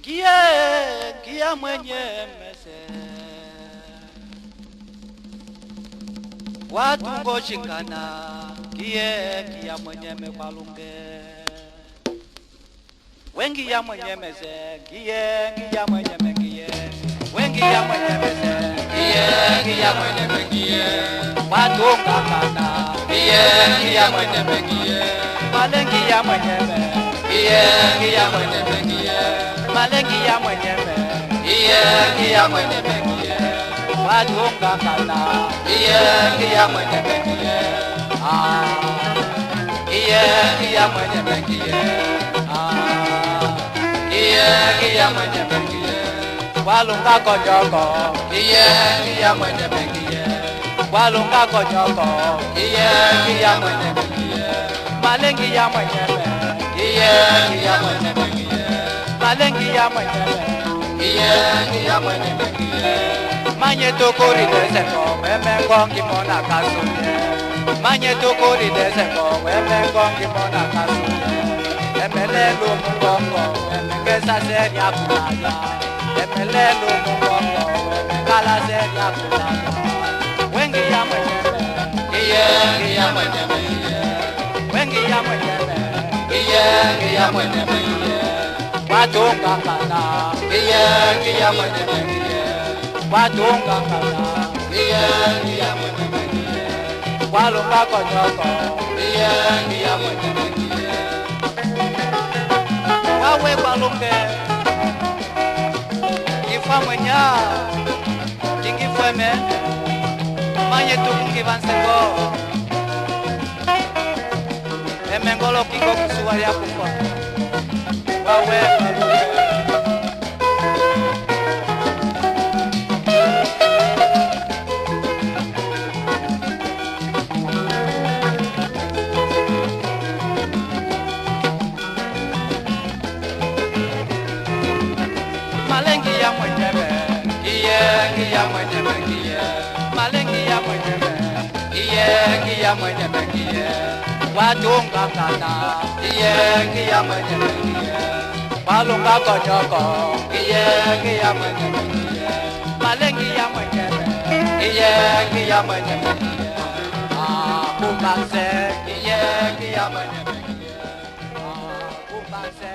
Ngia mwenye mese watu ngoshingana ngia mwenye mekwalunge wengi ya mwenye mese ngia mwenye mengie wengi ya mwenye mese ngia mwenye mengie watu ngakana ngia mwenye mengie malengi ya mwenye me ngia mwenye mengie malengi ya mwenye me ngia mwenye mengie watu ngakana ngia mwenye mengie ngia mwenye mengie ngia mwenye mengie walunga konyoko ngia mwenye mengie walunga konyoko ngia mwenye mengie malengi ya mwenye me ngia mwenye mengie malengi ya mwenye me ngia mwenye mengie manye tokori deseko wemengo ngimona kasuye manye tokori deseko wemengo ngimona kasuye emelelo mungongo wemengeza seri akulaya emelelo mungongo wemengala seri akulaya wengi ya mwenye me ngia mwenye mengie wengi ya mwenye me ngia mwenye mengie watunga kana ngia mwenye mengie watunga kana ngia mwenye mengie walunga konyoko ngia mwenye mengie wawe walunge ifa mwenya ingifweme manye tukungi vansengo emengolo kiko kusuwa ya kufa wawe walunge malengi ya mwenye me ngia mwenye mengie malengi ya mwenye me ngia mwenye mengie watunga kana ngia mwenye mengie walunga konyoko ngia mwenye mengie malengi ya mwenye me ngia mwenye mengie kumbanse ngia mwenye mengie kumbanse